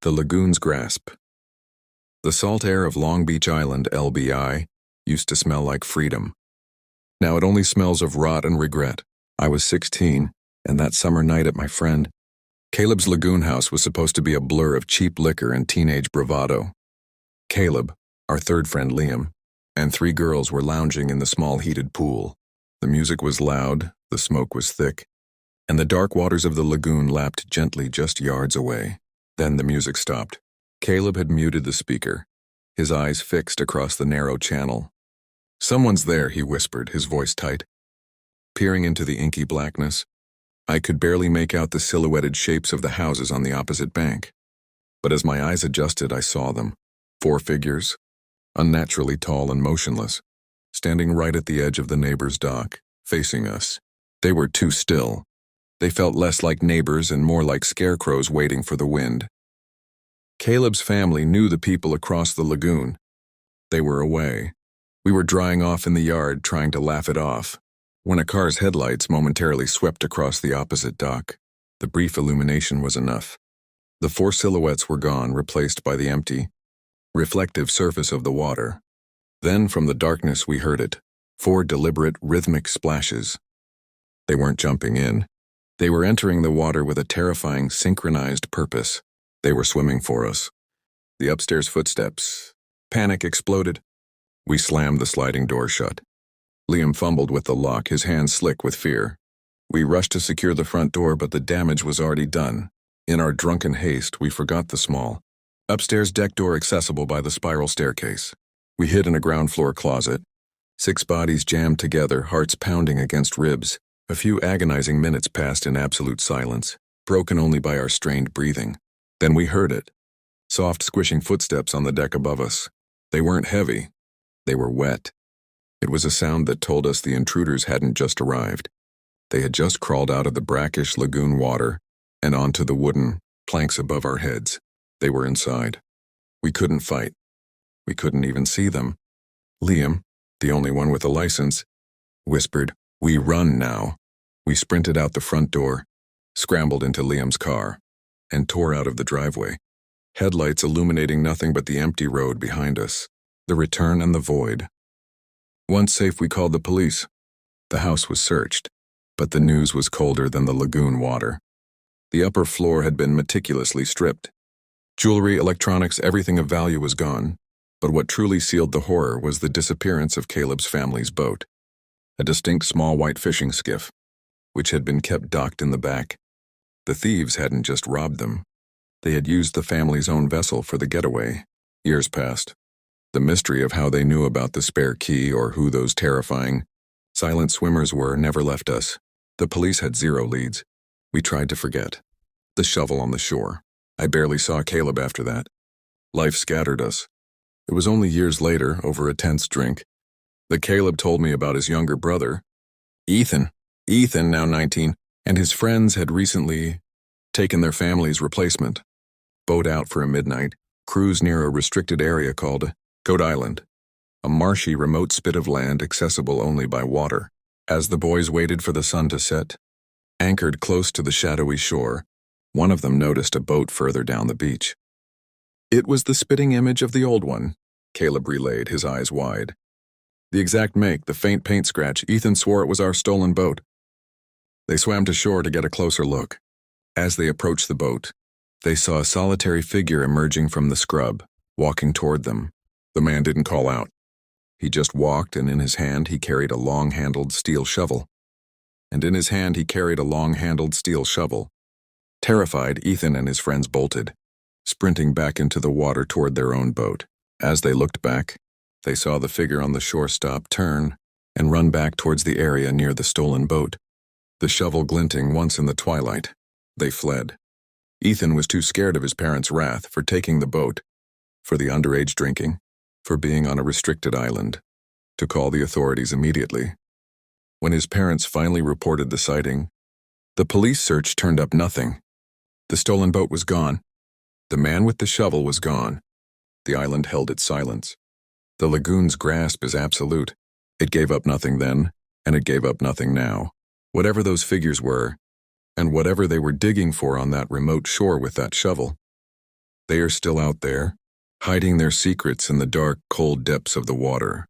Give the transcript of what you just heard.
The lagoon's grasp. The salt air of Long Beach Island, LBI, used to smell like freedom. Now it only smells of rot and regret. I was 16, and that summer night at my friend Caleb's lagoon house was supposed to be a blur of cheap liquor and teenage bravado. Caleb, our third friend Liam, and 3 girls were lounging in the small heated pool. The music was loud, the smoke was thick, and the dark waters of the lagoon lapped gently just yards away. Then the music stopped. Caleb had muted the speaker, his eyes fixed across the narrow channel. "Someone's there," he whispered, his voice tight. Peering into the inky blackness, I could barely make out the silhouetted shapes of the houses on the opposite bank. But as my eyes adjusted, I saw them. 4 figures, unnaturally tall and motionless, standing right at the edge of the neighbor's dock, facing us. They were too still. They felt less like neighbors and more like scarecrows waiting for the wind. Caleb's family knew the people across the lagoon. They were away. We were drying off in the yard, trying to laugh it off, when a car's headlights momentarily swept across the opposite dock. The brief illumination was enough. The 4 silhouettes were gone, replaced by the empty, reflective surface of the water. Then from the darkness we heard it, 4 deliberate, rhythmic splashes. They weren't jumping in. They were entering the water with a terrifying, synchronized purpose. They were swimming for us. The upstairs footsteps. Panic exploded. We slammed the sliding door shut. Liam fumbled with the lock, his hands slick with fear. We rushed to secure the front door, but the damage was already done. In our drunken haste, we forgot the small, upstairs deck door accessible by the spiral staircase. We hid in a ground floor closet. 6 bodies jammed together, hearts pounding against ribs. A few agonizing minutes passed in absolute silence, broken only by our strained breathing. Then we heard it. Soft, squishing footsteps on the deck above us. They weren't heavy. They were wet. It was a sound that told us the intruders hadn't just arrived. They had just crawled out of the brackish lagoon water and onto the wooden planks above our heads. They were inside. We couldn't fight. We couldn't even see them. Liam, the only one with a license, whispered, "We run now." We sprinted out the front door, scrambled into Liam's car, and tore out of the driveway, headlights illuminating nothing but the empty road behind us, the return and the void. Once safe, we called the police. The house was searched, but the news was colder than the lagoon water. The upper floor had been meticulously stripped. Jewelry, electronics, everything of value was gone, but what truly sealed the horror was the disappearance of Caleb's family's boat, a distinct small white fishing skiff, which had been kept docked in the back. The thieves hadn't just robbed them. They had used the family's own vessel for the getaway. Years passed. The mystery of how they knew about the spare key or who those terrifying, silent swimmers were never left us. The police had 0 leads. We tried to forget. The shovel on the shore. I barely saw Caleb after that. Life scattered us. It was only years later, over a tense drink, that Caleb told me about his younger brother, Ethan. Ethan, now 19, and his friends had recently taken their family's replacement. Boat out for a midnight cruise near a restricted area called Goat Island, a marshy, remote spit of land accessible only by water. As the boys waited for the sun to set, anchored close to the shadowy shore, one of them noticed a boat further down the beach. "It was the spitting image of the old one," Caleb relayed, his eyes wide. "The exact make, the faint paint scratch. Ethan swore it was our stolen boat." They swam to shore to get a closer look. As they approached the boat, they saw a solitary figure emerging from the scrub, walking toward them. The man didn't call out. He just walked, and in his hand he carried a long-handled steel shovel. Terrified, Ethan and his friends bolted, sprinting back into the water toward their own boat. As they looked back, they saw the figure on the shore stop, turn, and run back towards the area near the stolen boat. The shovel glinting once in the twilight, they fled. Ethan was too scared of his parents' wrath for taking the boat, for the underage drinking, for being on a restricted island, to call the authorities immediately. When his parents finally reported the sighting, the police search turned up nothing. The stolen boat was gone. The man with the shovel was gone. The island held its silence. The lagoon's grasp is absolute. It gave up nothing then, and it gave up nothing now. Whatever those figures were, and whatever they were digging for on that remote shore with that shovel, They are still out there, hiding their secrets in the dark, cold depths of the water.